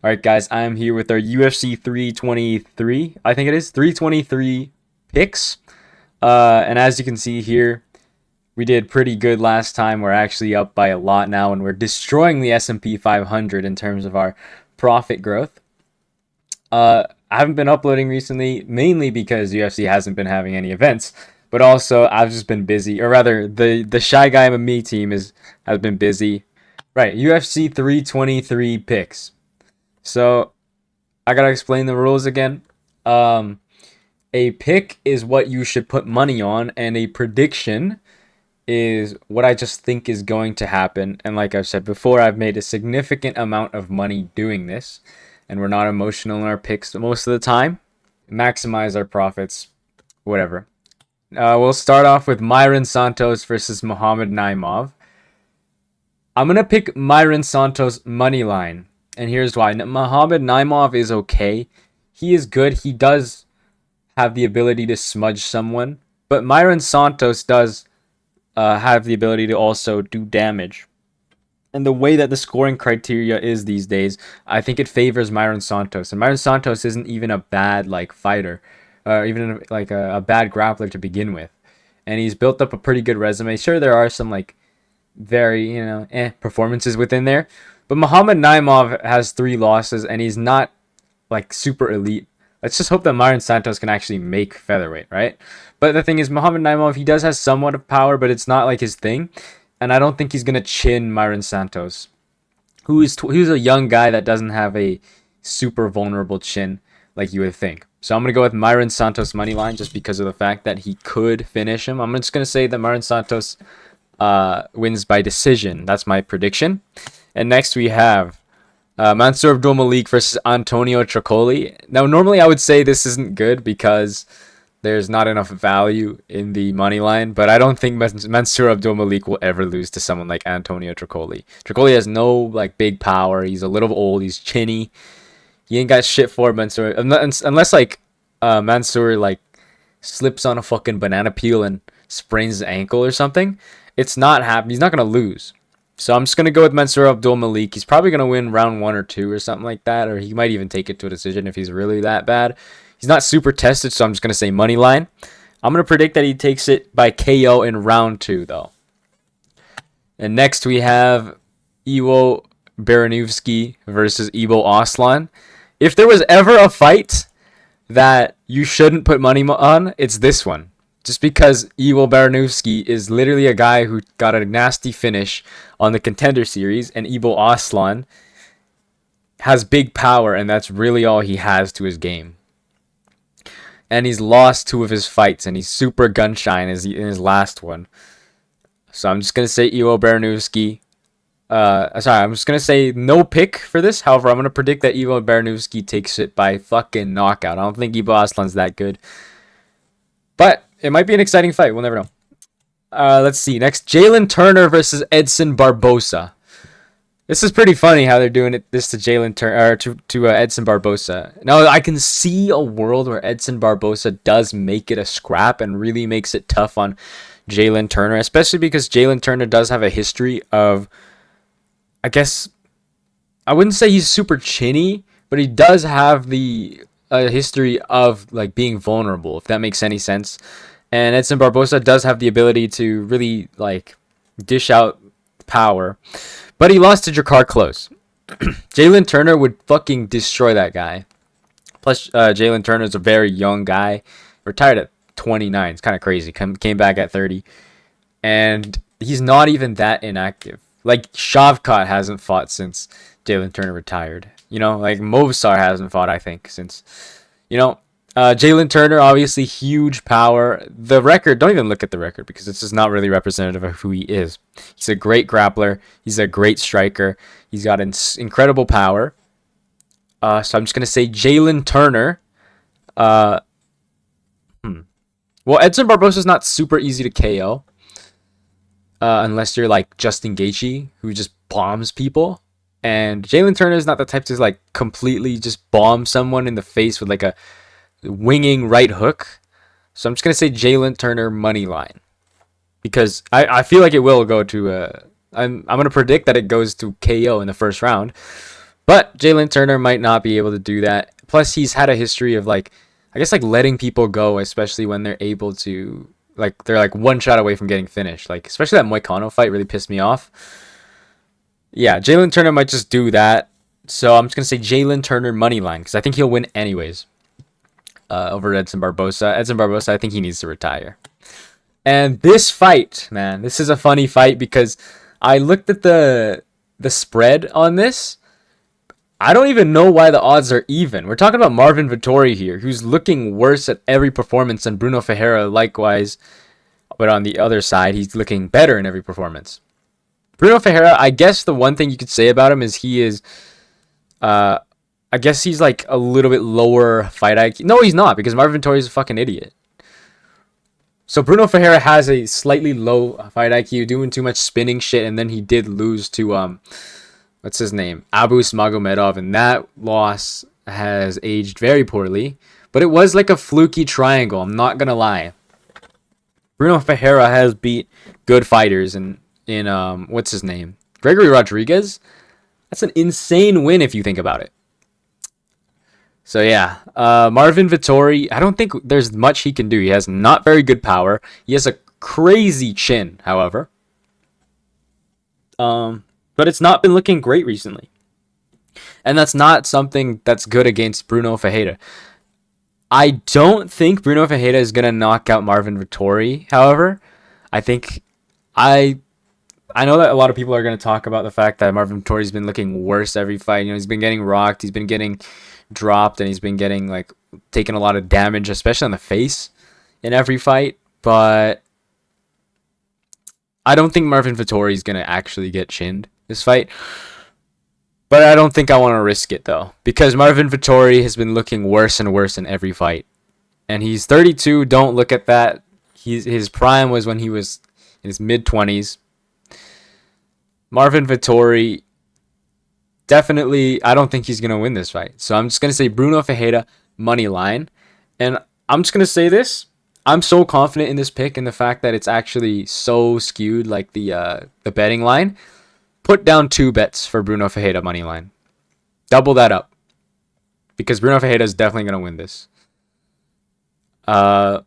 All right, guys, I'm here with our UFC 323. I think it is 323 picks. And as you can see here, we did pretty good last time. We're actually up by a lot now, and we're destroying the S&P 500 in terms of our profit growth. I haven't been uploading recently, mainly because UFC hasn't been having any events, but also I've just been busy, or rather, the Shy Guy MMA team has been busy. Right, UFC 323 picks. So I gotta explain the rules again. Um, a pick is what you should put money on, and a prediction is what I just think is going to happen. And like I've said before, I've made a significant amount of money doing this, and we're not emotional in our picks most of the time. Maximize our profits, whatever. We'll start off with Myron Santos versus Muhammad Naimov. I'm gonna pick Myron Santos money line, and here's why. Muhammad Naimov is okay. He is good. He does have the ability to smudge someone, but Myron Santos does have the ability to also do damage. And the way that the scoring criteria is these days, I think it favors Myron Santos. And Myron Santos isn't even a bad fighter, even like a bad grappler to begin with. And he's built up a pretty good resume. Sure, there are some very performances within there, but Muhammad Naimov has 3 losses, and he's not super elite. Let's just hope that Myron Santos can actually make featherweight, right? But the thing is, Muhammad Naimov, he does have somewhat of power, but it's not like his thing. And I don't think he's gonna chin Myron Santos, who's a young guy that doesn't have a super vulnerable chin like you would think. So I'm gonna go with Myron Santos money line just because of the fact that he could finish him. I'm just gonna say that Myron Santos wins by decision. That's my prediction. And next we have Mansour Abdul versus Antonio Tricoli. Now, normally I would say this isn't good because there's not enough value in the money line, but I don't think Mansour Abdul will ever lose to someone like Antonio Tricoli. Tricoli has no big power. He's a little old. He's chinny. He ain't got shit for Mansour unless Mansour slips on a fucking banana peel and sprains his ankle or something. It's not happening. He's not gonna lose. So I'm just gonna go with Mansour Abdul Malik. He's probably gonna win round 1 or 2 or something like that, or he might even take it to a decision if he's really that bad. He's not super tested, so I'm just gonna say money line. I'm gonna predict that he takes it by KO in round 2, though. And next we have Iwo Baranovsky versus Ibo Aslan. If there was ever a fight that you shouldn't put money on, it's this one. Just because Iwo Baranovsky is literally a guy who got a nasty finish on the Contender Series, and Ibo Aslan has big power, and that's really all he has to his game. And he's lost 2 of his fights, and he's super gun shy in his last one. So I'm just gonna say Iwo Baranovsky. I'm just gonna say no pick for this. However, I'm gonna predict that Iwo Baranovsky takes it by fucking knockout. I don't think Ibo Aslan's that good, but it might be an exciting fight. We'll never know. Let's see. Next, Jalen Turner versus Edson Barbosa. This is pretty funny how they're doing this to Jalen Turner or to Edson Barbosa. Now I can see a world where Edson Barbosa does make it a scrap and really makes it tough on Jalen Turner, especially because Jalen Turner does have a history of, I guess, I wouldn't say he's super chinny, but he does have the history of being vulnerable, if that makes any sense. And Edson Barbosa does have the ability to really dish out power, but he lost to Jakar Close. Jalen Turner would fucking destroy that guy. Plus, Jalen Turner is a very young guy, retired at 29. It's kind of crazy. Came back at 30, and he's not even that inactive. Shavkat hasn't fought since Jalen Turner retired. Movsar hasn't fought, I think, since, Jalen Turner, obviously huge power. The record, don't even look at the record because it's just not really representative of who he is. He's a great grappler. He's a great striker. He's got incredible power. So I'm just going to say Jalen Turner. Well, Edson Barbosa is not super easy to KO. Unless you're Justin Gaethje, who just bombs people. And Jalen Turner is not the type to completely just bomb someone in the face with a winging right hook. So I'm just gonna say Jalen Turner money line because I feel like it will go to I'm gonna predict that it goes to KO in the first round. But Jalen Turner might not be able to do that. Plus, he's had a history of like, I guess like letting people go, especially when they're able to, like they're like one shot away from getting finished. Like especially that Moicano fight really pissed me off. Yeah, Jalen Turner might just do that. So I'm just gonna say Jalen Turner money line because I think he'll win anyways. Over Edson Barbosa. Edson Barbosa, I think he needs to retire. And this fight, man, this is a funny fight because I looked at the spread on this. I don't even know why the odds are even. We're talking about Marvin Vettori here, who's looking worse at every performance than Bruno Ferreira, likewise. But on the other side, he's looking better in every performance. Bruno Ferreira, I guess the one thing you could say about him is he is, I guess he's like a little bit lower fight IQ. No, he's not, because Marvin Vettori is a fucking idiot. So Bruno Ferreira has a slightly low fight IQ, doing too much spinning shit, and then he did lose to what's his name? Abus Magomedov, and that loss has aged very poorly. But it was like a fluky triangle, I'm not gonna lie. Bruno Ferreira has beat good fighters in what's his name? Gregory Rodriguez? That's an insane win if you think about it. So yeah, Marvin Vettori, I don't think there's much he can do. He has not very good power. He has a crazy chin, however. But it's not been looking great recently. And that's not something that's good against Bruno Ferreira. I don't think Bruno Ferreira is going to knock out Marvin Vettori, however. I know that a lot of people are going to talk about the fact that Marvin Vettori's been looking worse every fight. You know, he's been getting rocked, he's been getting dropped, and he's been getting like taking a lot of damage, especially on the face in every fight. But I don't think Marvin Vettori is going to actually get chinned this fight. But I don't think I want to risk it though, because Marvin Vettori has been looking worse and worse in every fight. And he's 32, don't look at that. His prime was when he was in his mid-20s. Marvin Vettori, definitely, I don't think he's going to win this fight. So I'm just going to say Bruno Ferreira money line. And I'm just going to say this. I'm so confident in this pick and the fact that it's actually so skewed, like the betting line. Put down 2 bets for Bruno Ferreira money line. Double that up. Because Bruno Ferreira is definitely going to win this. But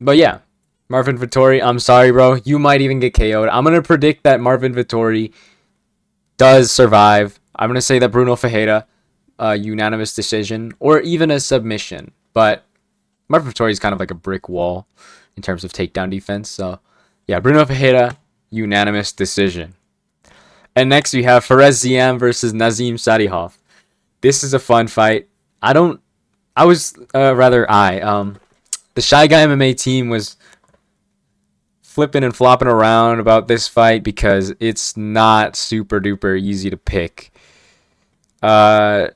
yeah. Marvin Vettori, I'm sorry, bro. You might even get KO'd. I'm going to predict that Marvin Vettori does survive. I'm going to say that Bruno Ferreira, unanimous decision, or even a submission. But Marvin Vettori is kind of like a brick wall in terms of takedown defense. So, yeah, Bruno Ferreira, unanimous decision. And next we have Fares Ziam versus Nazim Sadikov. This is a fun fight. The Shy Guy MMA team was flipping and flopping around about this fight because it's not super duper easy to pick. Nazim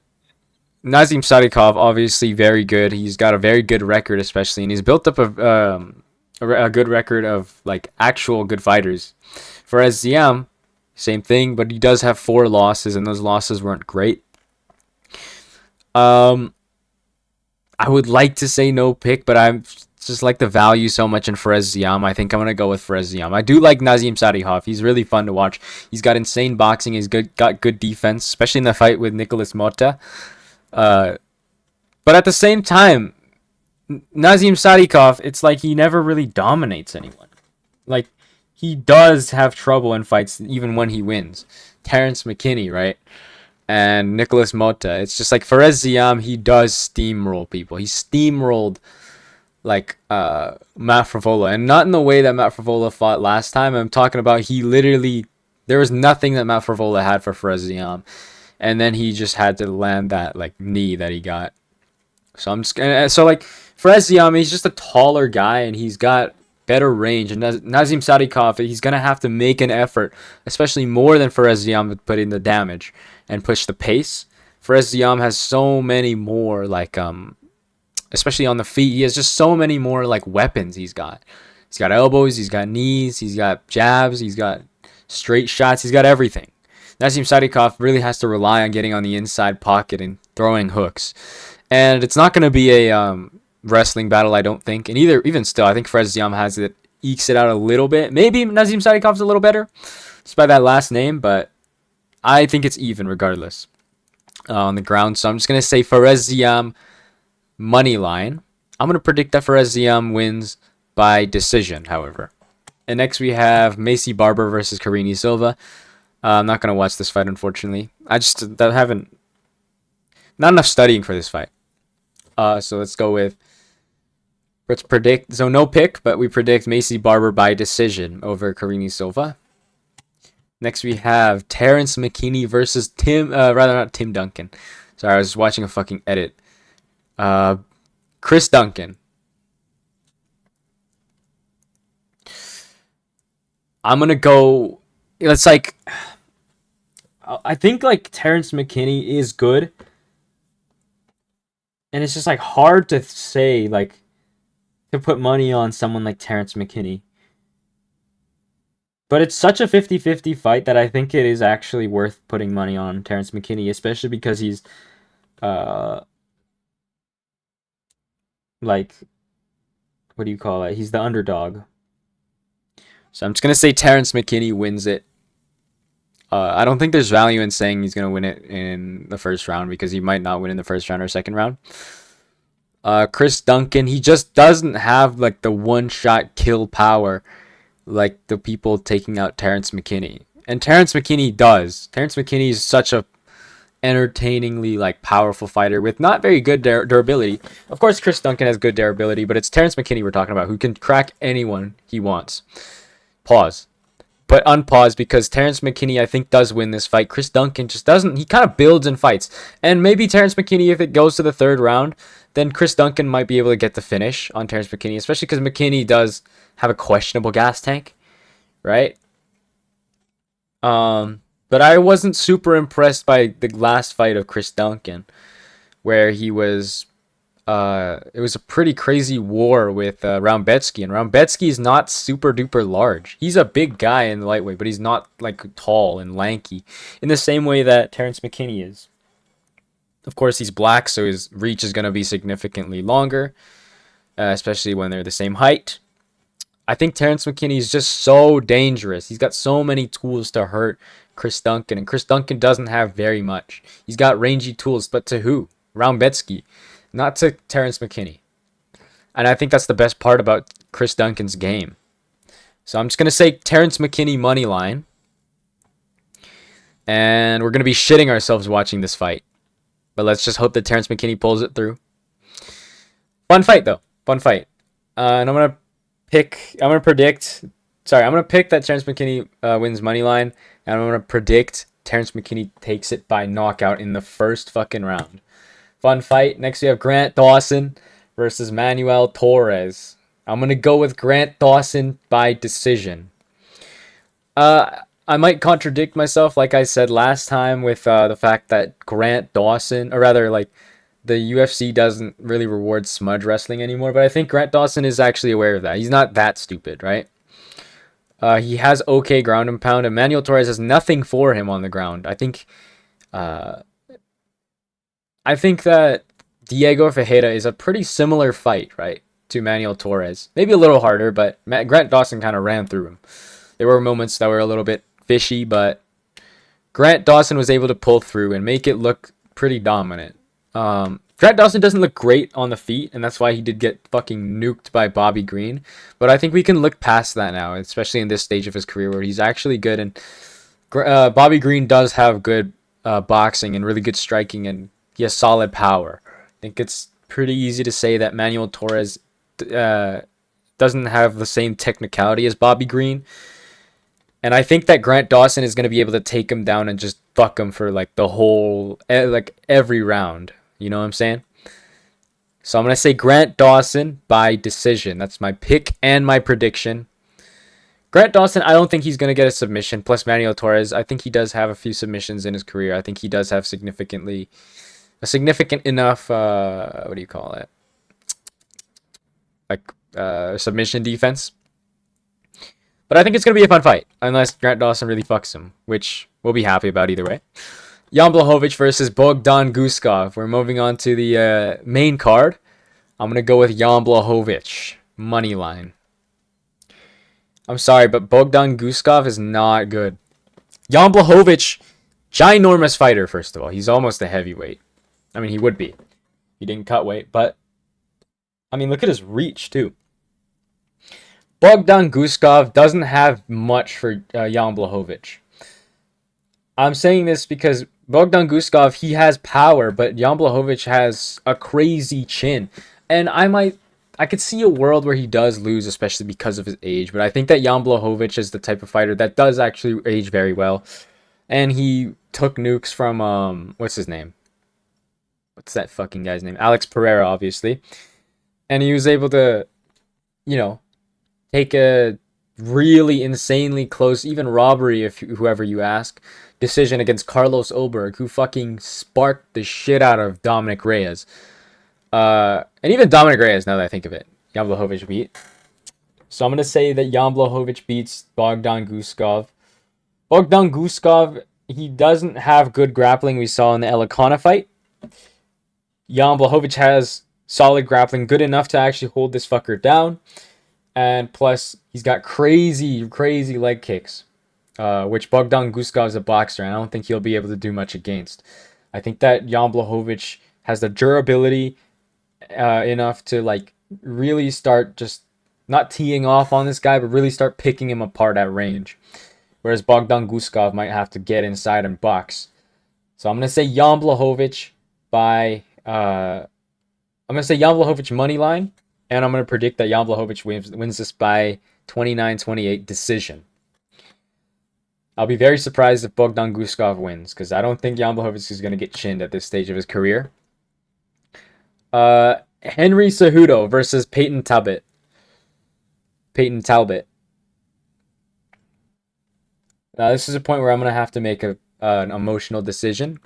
Sadikov, obviously very good. He's got a very good record, especially, and he's built up a good record of like actual good fighters. Fares Ziam, same thing, but he does have 4 losses, and those losses weren't great. I would like to say no pick, but I'm just like the value so much in Fares Ziam. I think I'm going to go with Fares Ziam. I do like Nazim Sadikov. He's really fun to watch. He's got insane boxing. He's got good defense, especially in the fight with Nicolas Mota. But at the same time, Nazim Sadikov, it's like he never really dominates anyone. Like, he does have trouble in fights even when he wins. Terrence McKinney, right? And Nicolas Mota. It's just like Fares Ziam, he does steamroll people. He steamrolled like Matt Frevola, and not in the way that Matt Frevola fought last time. I'm talking about there was nothing that Matt Frevola had for Fares Ziam, and then he just had to land that like knee that he got. So I'm just like Fares Ziam, he's just a taller guy and he's got better range, and Nazim Sadikov, he's gonna have to make an effort, especially more than Fares Ziam, to put in the damage and push the pace. Fares Ziam has so many more like especially on the feet, he has just so many more like weapons. He's got elbows, he's got knees, he's got jabs, he's got straight shots, he's got everything. Nazim Sadikov really has to rely on getting on the inside pocket and throwing hooks, and it's not going to be a wrestling battle, I don't think. And even still, I think Fares Ziam ekes it out a little bit. Maybe Nazim Sadikov's a little better just by that last name, but I think it's even regardless. on the ground. So I'm just going to say Fares money line. I'm going to predict that Fares wins by decision, however. And next we have Macy Barber versus Karine Silva. I'm not going to watch this fight, unfortunately. I haven't, not enough studying for this fight. So let's predict. So no pick, but we predict Macy Barber by decision over Karine Silva. Next we have Terrence McKinney versus not Tim Duncan. Sorry, I was watching a fucking edit. Chris Duncan. I'm gonna go. It's like, I think like Terrence McKinney is good, and it's just like hard to say like to put money on someone like Terrence McKinney. But it's such a 50-50 fight that I think it is actually worth putting money on Terrence McKinney, especially because he's uh like, what do you call it? He's the underdog. So I'm just gonna say Terrence McKinney wins it. I don't think there's value in saying he's gonna win it in the first round because he might not win in the first round or second round. Chris Duncan, he just doesn't have like the one-shot kill power like the people taking out Terrence McKinney. And Terrence McKinney does. Terrence McKinney is such a entertainingly like powerful fighter with not very good durability. Of course, Chris Duncan has good durability, but it's Terrence McKinney we're talking about, who can crack anyone he wants. Pause. But unpause, because Terrence McKinney, I think, does win this fight. Chris Duncan just doesn't. He kind of builds and fights. And maybe Terrence McKinney, if it goes to the third round, then Chris Duncan might be able to get the finish on Terrence McKinney, especially because McKinney does have a questionable gas tank, right? But I wasn't super impressed by the last fight of Chris Duncan, where he was it was a pretty crazy war with Raumbetsky, and Raumbetsky is not super duper large. He's a big guy in the lightweight, but he's not like tall and lanky in the same way that Terrence McKinney is. Of course, he's black, so his reach is going to be significantly longer, especially when they're the same height. I think Terrence McKinney is just so dangerous. He's got so many tools to hurt Chris Duncan, and Chris Duncan doesn't have very much. He's got rangy tools, but to who? Raumbetsky. Not to Terrence McKinney. And I think that's the best part about Chris Duncan's game. So I'm just going to say Terrence McKinney money line. And we're going to be shitting ourselves watching this fight. But let's just hope that Terrence McKinney pulls it through. Fun fight, though. Fun fight. And I'm going to pick that Terrence McKinney wins money line. And I'm going to predict Terrence McKinney takes it by knockout in the first fucking round. Fun fight. Next we have Grant Dawson versus Manuel Torres. I'm going to go with Grant Dawson by decision. I might contradict myself like I said last time with the fact that Grant Dawson, or rather like the UFC doesn't really reward smudge wrestling anymore, but I think Grant Dawson is actually aware of that. He's not that stupid, right? He has okay ground and pound, and Manuel Torres has nothing for him on the ground. I think that Diego Ferreira is a pretty similar fight, right, to Manuel Torres. Maybe a little harder, but Grant Dawson kind of ran through him. There were moments that were a little bit fishy, but Grant Dawson was able to pull through and make it look pretty dominant. Grant Dawson doesn't look great on the feet, and that's why he did get fucking nuked by Bobby Green. But I think we can look past that now, especially in this stage of his career where he's actually good. And Bobby Green does have good boxing and really good striking, and he has solid power. I think it's pretty easy to say that Manuel Torres doesn't have the same technicality as Bobby Green. And I think that Grant Dawson is going to be able to take him down and just fuck him for like the whole, like every round. You know what I'm saying? So I'm going to say Grant Dawson by decision. That's my pick and my prediction. Grant Dawson, I don't think he's going to get a submission. Plus Manuel Torres, I think he does have a few submissions in his career. I think he does have a significant enough, what do you call it? Like submission defense. But I think it's going to be a fun fight, unless Grant Dawson really fucks him, which we'll be happy about either way. Jan Blachowicz versus Bogdan Guskov. We're moving on to the main card. I'm going to go with Jan Blachowicz. Money line. I'm sorry, but Bogdan Guskov is not good. Jan Blachowicz Ginormous fighter, first of all. He's almost a heavyweight. I mean, he would be. He didn't cut weight, but I mean, look at his reach, too. Bogdan Guskov doesn't have much for Jan Blachowicz. I'm saying this because Bogdan Guskov, he has power, but Jan Blachowicz has a crazy chin. And I could see a world where he does lose, especially because of his age. But I think that Jan Blachowicz is the type of fighter that does actually age very well. And he took nukes from, what's his name? What's that fucking guy's name? Alex Pereira, obviously. And he was able to, you know, take a really insanely close, even robbery, if whoever you ask, decision against Carlos Ulberg, who fucking sparked the shit out of Dominic Reyes. And even Dominic Reyes, now that I think of it, Jan Blachowicz beat. So I'm going to say that Jan Blachowicz beats Bogdan Guskov. Bogdan Guskov, he doesn't have good grappling we saw in the Elikana fight. Jan Blachowicz has solid grappling, good enough to actually hold this fucker down. And plus, he's got crazy, crazy leg kicks, which Bogdan Guskov is a boxer, and I don't think he'll be able to do much against. I think that Jan Blachowicz has the durability enough to like really start just not teeing off on this guy, but really start picking him apart at range. Whereas Bogdan Guskov might have to get inside and box. So I'm going to say Jan Blachowicz by... I'm going to say Jan Blachowicz money line. And I'm going to predict that Jan Blachowicz wins this by 29-28 decision. I'll be very surprised if Bogdan Guskov wins, because I don't think Jan Blachowicz is going to get chinned at this stage of his career. Henry Cejudo versus Peyton Talbot. Peyton Talbot. Now, this is a point where I'm going to have to make an emotional decision.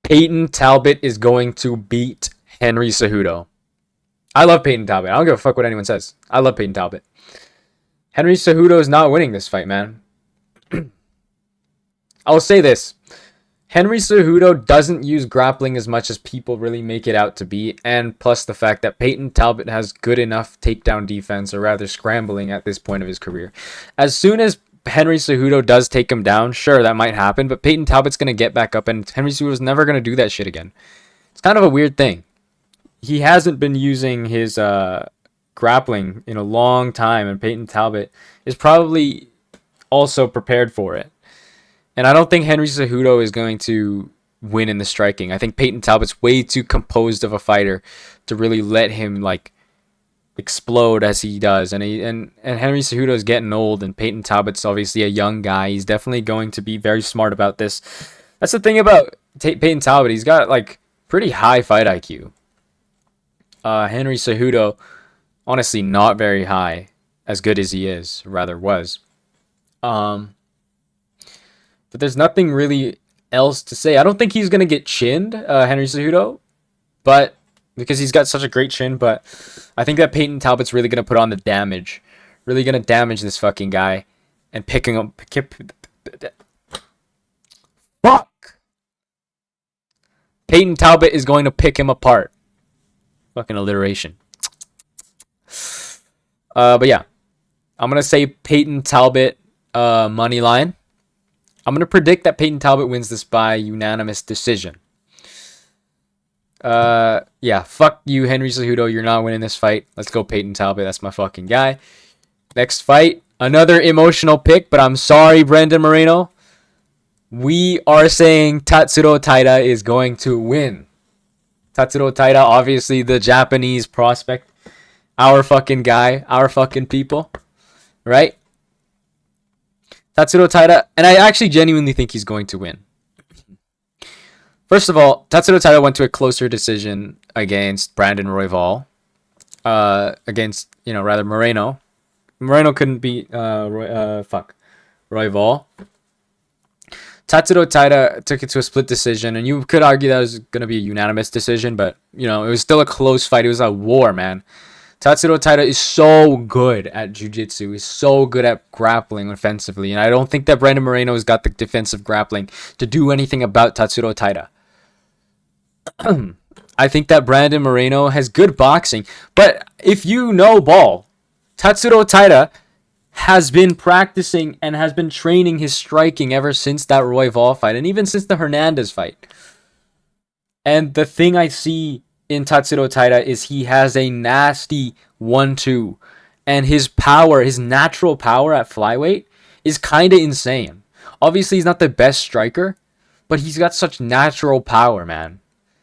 Peyton Talbot is going to beat Henry Cejudo. I love Peyton Talbot. I don't give a fuck what anyone says. I love Peyton Talbot. Henry Cejudo is not winning this fight, man. I'll say this. Henry Cejudo doesn't use grappling as much as people really make it out to be, and plus the fact that Peyton Talbot has good enough takedown defense, or rather scrambling at this point of his career. As soon as Henry Cejudo does take him down, sure, that might happen, but Peyton Talbot's going to get back up, and Henry Cejudo's never going to do that shit again. It's kind of a weird thing. He hasn't been using his grappling in a long time, and Peyton Talbot is probably also prepared for it. And I don't think Henry Cejudo is going to win in the striking. I think Peyton Talbot's way too composed of a fighter to really let him like explode as he does. And Henry Cejudo is getting old, and Peyton Talbot's obviously a young guy. He's definitely going to be very smart about this. That's the thing about Peyton Talbot. He's got like pretty high fight IQ. Henry Cejudo, honestly, not very high, as good as he is, rather was. But there's nothing really else to say. I don't think he's going to get chinned, Henry Cejudo, but because he's got such a great chin, but I think that Peyton Talbot's really going to put on the damage. Really going to damage this fucking guy and picking up... Fuck! Peyton Talbot is going to pick him apart. Fucking alliteration. But yeah. I'm going to say Peyton Talbot money line. I'm going to predict that Peyton Talbot wins this by unanimous decision. Yeah, fuck you, Henry Cejudo. You're not winning this fight. Let's go Peyton Talbot. That's my fucking guy. Next fight. Another emotional pick, but I'm sorry, Brendan Moreno. We are saying Tatsuro Taira is going to win. Tatsuro Taira, obviously the Japanese prospect. Our fucking guy. Our fucking people. Right? Tatsuro Taira, and I actually genuinely think he's going to win. First of all, Tatsuro Taira went to a closer decision against Brandon Royval. Against, rather Moreno. Moreno couldn't beat Royval. Tatsuro Taira took it to a split decision, and you could argue that was going to be a unanimous decision, but, it was still a close fight. It was a war, man. Tatsuro Taira is so good at jiu-jitsu. He's so good at grappling offensively. And I don't think that Brandon Moreno has got the defensive grappling to do anything about Tatsuro Taira. I think that Brandon Moreno has good boxing. But if you know ball, Tatsuro Taira has been practicing and has been training his striking ever since that Royval fight and even since the Hernandez fight. And the thing I see in Tatsuro Taira is he has a nasty 1-2. And his power, his natural power at flyweight is kind of insane. Obviously, he's not the best striker, but he's got such natural power, man.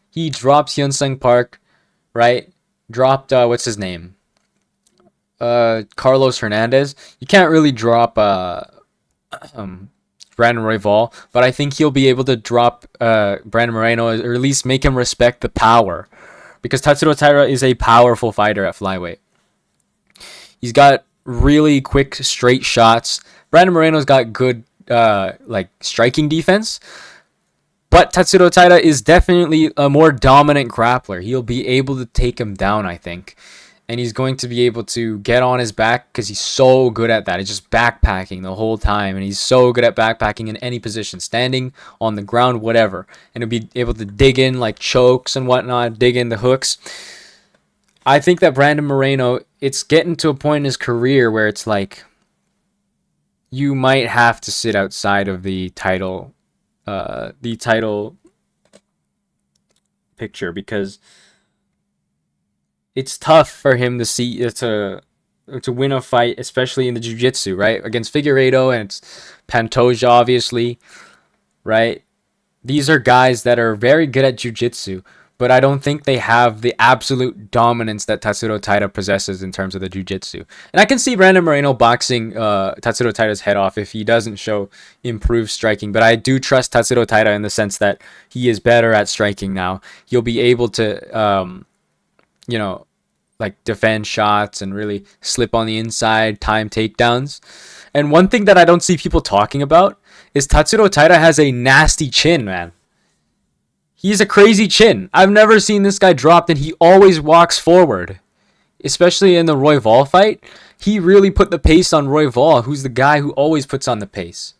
He drops Hyun-Sung Park, right? Dropped, what's his name? Carlos Hernandez. You can't really drop Brandon Royval, but I think he'll be able to drop Brandon Moreno, or at least make him respect the power. Because Tatsuro Taira is a powerful fighter at flyweight. He's got really quick, straight shots. Brandon Moreno's got good striking defense. But Tatsuro Taira is definitely a more dominant grappler. He'll be able to take him down, I think. And he's going to be able to get on his back because he's so good at that. He's just backpacking the whole time. And he's so good at backpacking in any position. Standing, on the ground, whatever. And he'll be able to dig in like chokes and whatnot. Dig in the hooks. I think that Brandon Moreno, it's getting to a point in his career where it's like you might have to sit outside of the title picture because it's tough for him to see to win a fight, especially in the jiu-jitsu, right? Against Figueiredo and it's Pantoja, obviously, right? These are guys that are very good at jiu-jitsu, but I don't think they have the absolute dominance that Tatsuro Taira possesses in terms of the jiu-jitsu. And I can see Brandon Moreno boxing Tatsuro Taira's head off if he doesn't show improved striking. But I do trust Tatsuro Taira in the sense that he is better at striking now. He'll be able to, defend shots and really slip on the inside, time takedowns. And one thing that I don't see people talking about is Tatsuro Taira has a nasty chin, man. He's a crazy chin. I've never seen this guy dropped, and he always walks forward. Especially in the Royval fight. He really put the pace on Royval, who's the guy who always puts on the pace.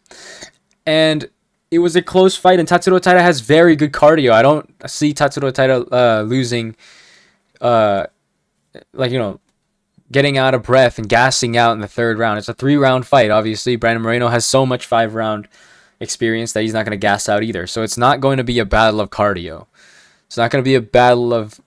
And it was a close fight, and Tatsuro Taira has very good cardio. I don't see Tatsuro Taira losing, getting out of breath and gassing out in the third round. It's a 3-round fight, obviously. Brandon Moreno has so much 5-round experience that he's not going to gas out either. So it's not going to be a battle of cardio. It's not going to be a battle of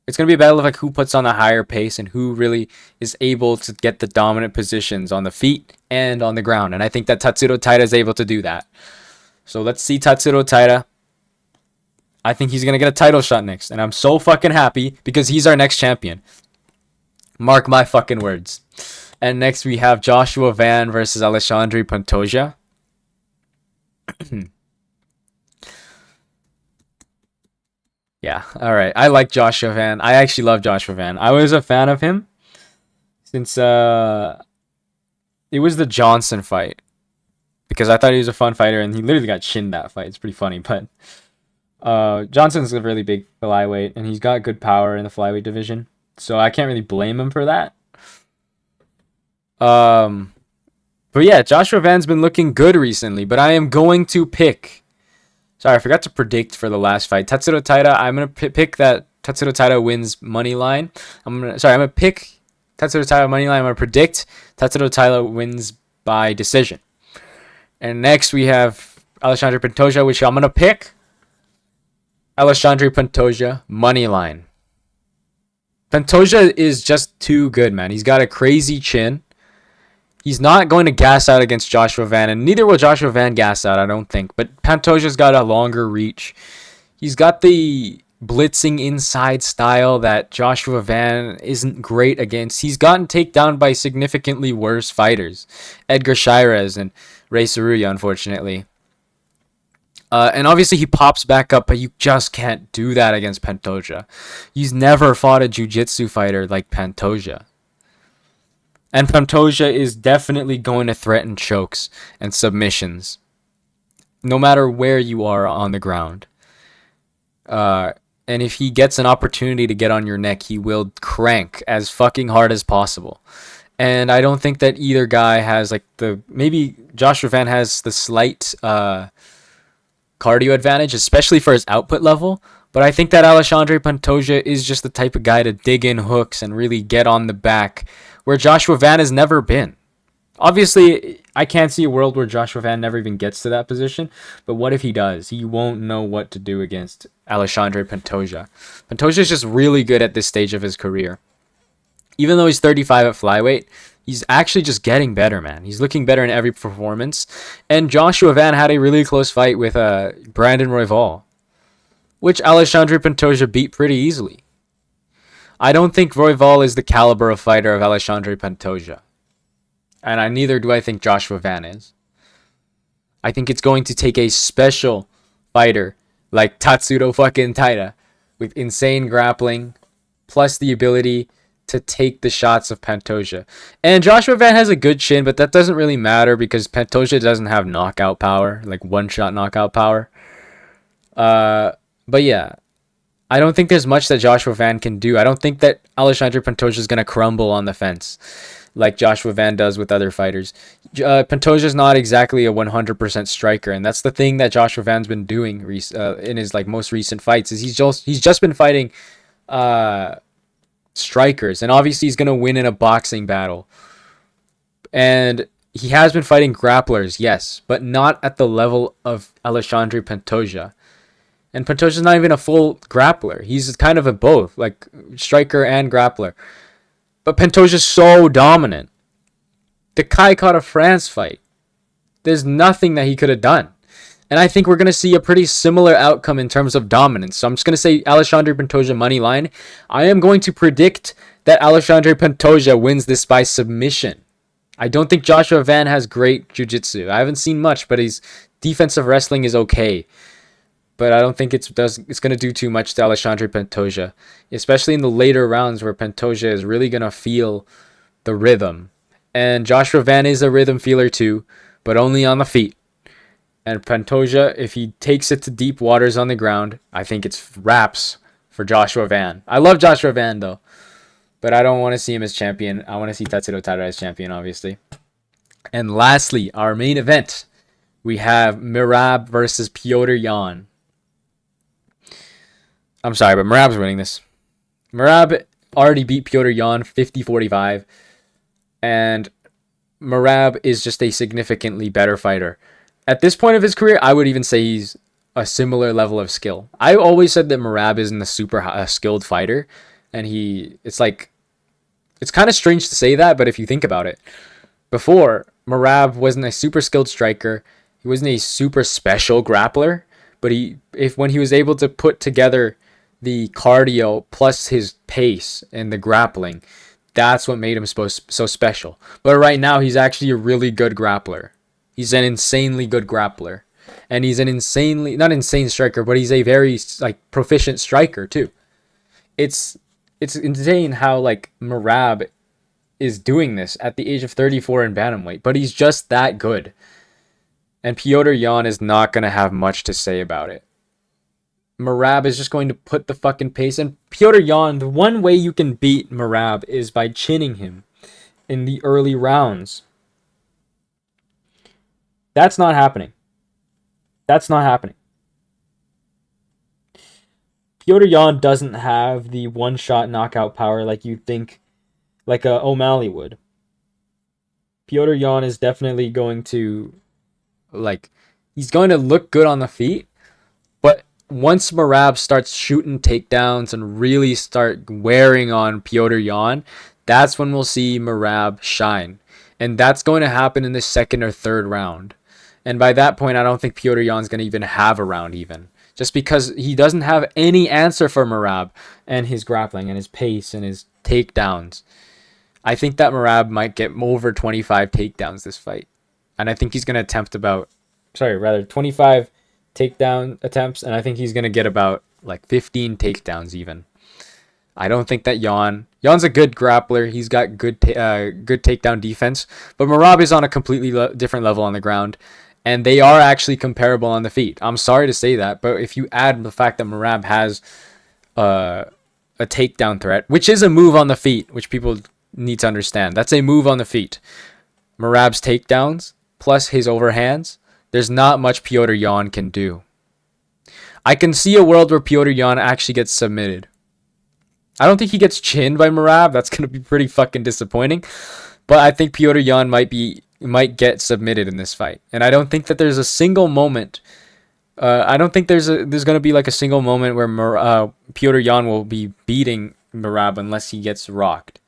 it's going to be a battle of like who puts on the higher pace and who really is able to get the dominant positions on the feet and on the ground. And I think that Tatsuro Taira is able to do that. So let's see Tatsuro Taira. I think he's going to get a title shot next, and I'm so fucking happy because he's our next champion. Mark my fucking words. And next we have Joshua Van versus Alexandre Pantoja. Yeah, all right. I like Joshua Van. I actually love Joshua Van. I was a fan of him since it was the Johnson fight because I thought he was a fun fighter, and he literally got chinned that fight. It's pretty funny, but Johnson's a really big flyweight, and he's got good power in the flyweight division, so I can't really blame him for that. But yeah, Joshua Van's been looking good recently, but I am going to pick. Sorry, I forgot to predict for the last fight. Tatsuro Taira, I'm going to pick that Tatsuro Taira wins money line. I'm going to pick Tatsuro Taira money line. I'm going to predict Tatsuro Taira wins by decision. And next we have Alexandre Pantoja, which I'm going to pick Alexandre Pantoja money line. Pantoja is just too good, man. He's got a crazy chin. He's not going to gas out against Joshua Van, and neither will Joshua Van gas out, I don't think. But Pantoja's got a longer reach. He's got the blitzing inside style that Joshua Van isn't great against. He's gotten taken down by significantly worse fighters. Edgar Shirez and Ray Saruya, unfortunately. And obviously he pops back up, but you just can't do that against Pantoja. He's never fought a jiu-jitsu fighter like Pantoja. And Pantoja is definitely going to threaten chokes and submissions, no matter where you are on the ground. And if he gets an opportunity to get on your neck, he will crank as fucking hard as possible. And I don't think that either guy has maybe Joshua Van has the slight cardio advantage, especially for his output level. But I think that Alexandre Pantoja is just the type of guy to dig in hooks and really get on the back where Joshua Van has never been. Obviously, I can't see a world where Joshua Van never even gets to that position, but what if he does? He won't know what to do against Alexandre Pantoja. Pantoja is just really good at this stage of his career. Even though he's 35 at flyweight, he's actually just getting better, man. He's looking better in every performance. And Joshua Van had a really close fight with Brandon Royval, which Alexandre Pantoja beat pretty easily. I don't think Royval is the caliber of fighter of Alexandre Pantoja. And neither do I think Joshua Van is. I think it's going to take a special fighter like Tatsuro fucking Taira with insane grappling, plus the ability to take the shots of Pantoja. And Joshua Van has a good chin, but that doesn't really matter because Pantoja doesn't have knockout power, like one-shot knockout power. But yeah, I don't think there's much that Joshua Van can do. I don't think that Alexandre Pantoja is going to crumble on the fence like Joshua Van does with other fighters. Pantoja is not exactly a 100% striker, and that's the thing that Joshua Van's been doing in his most recent fights. Is he's just been fighting strikers, and obviously he's gonna win in a boxing battle. And he has been fighting grapplers, yes, but not at the level of Alexandre Pantoja. And Pantoja's not even a full grappler. He's kind of a both, like striker and grappler. But Pantoja's so dominant. The Kai Kara France fight, there's nothing that he could have done. And I think we're going to see a pretty similar outcome in terms of dominance. So I'm just going to say Alexandre Pantoja money line. I am going to predict that Alexandre Pantoja wins this by submission. I don't think Joshua Van has great jiu-jitsu. I haven't seen much, but his defensive wrestling is okay. But I don't think it's going to do too much to Alexandre Pantoja, especially in the later rounds where Pantoja is really going to feel the rhythm. And Joshua Van is a rhythm feeler too, but only on the feet. And Pantoja, if he takes it to deep waters on the ground, I think it's wraps for Joshua Van. I love Joshua Van though, but I don't want to see him as champion. I want to see Tatsuro Taira as champion, obviously. And lastly, our main event, we have Merab versus Petr Yan. I'm sorry, but Merab's winning this. Merab already beat Petr Yan 50-45, and Merab is just a significantly better fighter. At this point of his career, I would even say he's a similar level of skill. I always said that Merab isn't a super skilled fighter, and it's kind of strange to say that, but if you think about it, before, Merab wasn't a super skilled striker, he wasn't a super special grappler, but when he was able to put together the cardio plus his pace and the grappling, that's what made him so special. But right now, he's actually a really good grappler. He's an insanely good grappler. And he's an not insane striker, but he's a very proficient striker too. It's insane how Merab is doing this at the age of 34 in bantamweight, but he's just that good. And Petr Yan is not going to have much to say about it. Merab is just going to put the fucking pace. And Petr Yan, the one way you can beat Merab is by chinning him in the early rounds. That's not happening. That's not happening. Petr Yan doesn't have the one-shot knockout power like you'd think like a O'Malley would. Petr Yan is definitely going to he's going to look good on the feet, but once Merab starts shooting takedowns and really start wearing on Petr Yan, that's when we'll see Merab shine. And that's going to happen in the second or third round. And by that point, I don't think Petr Yan's going to even have a round even. Just because he doesn't have any answer for Merab and his grappling and his pace and his takedowns. I think that Merab might get over 25 takedowns this fight. And I think he's going to attempt 25 takedown attempts, and I think he's going to get about 15 takedowns even. I don't think that Yan's a good grappler. He's got good takedown defense, but Merab is on a completely different level on the ground, and they are actually comparable on the feet. I'm sorry to say that, but if you add the fact that Merab has a takedown threat, which is a move on the feet, which people need to understand. That's a move on the feet. Merab's takedowns plus his overhands, there's not much Petr Yan can do. I can see a world where Petr Yan actually gets submitted. I don't think he gets chinned by Merab. That's gonna be pretty fucking disappointing. But I think Petr Yan might get submitted in this fight, and I don't think that there's a single moment. I don't think there's gonna be like a single moment where Petr Yan will be beating Merab unless he gets rocked,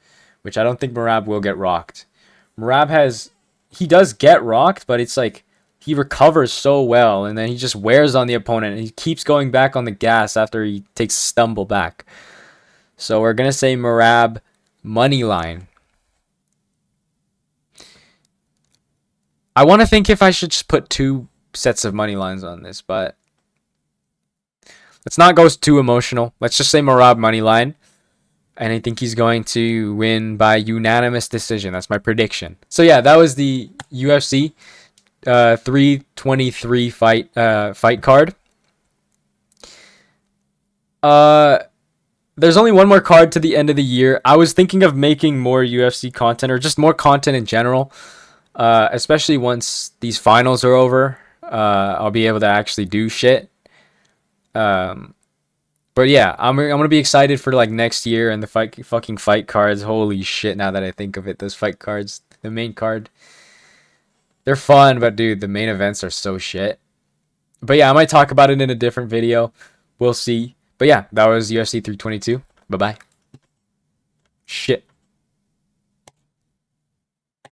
which I don't think Merab will get rocked. He does get rocked, but it's like he recovers so well, and then he just wears on the opponent, and he keeps going back on the gas after he takes a stumble back. So we're gonna say Merab money line. I want to think if I should just put two sets of money lines on this, but let's not go too emotional. Let's just say Merab money line, and I think he's going to win by unanimous decision. That's my prediction. So yeah, that was the UFC 323 fight card. There's only one more card to the end of the year. I was thinking of making more UFC content or just more content in general, especially once these finals are over. I'll be able to actually do shit. But yeah, I'm gonna be excited for like next year and the fucking fight cards. Holy shit! Now that I think of it, those fight cards, the main card, they're fun, but dude, the main events are so shit. But yeah, I might talk about it in a different video. We'll see. But yeah, that was UFC 322. Bye bye. Shit.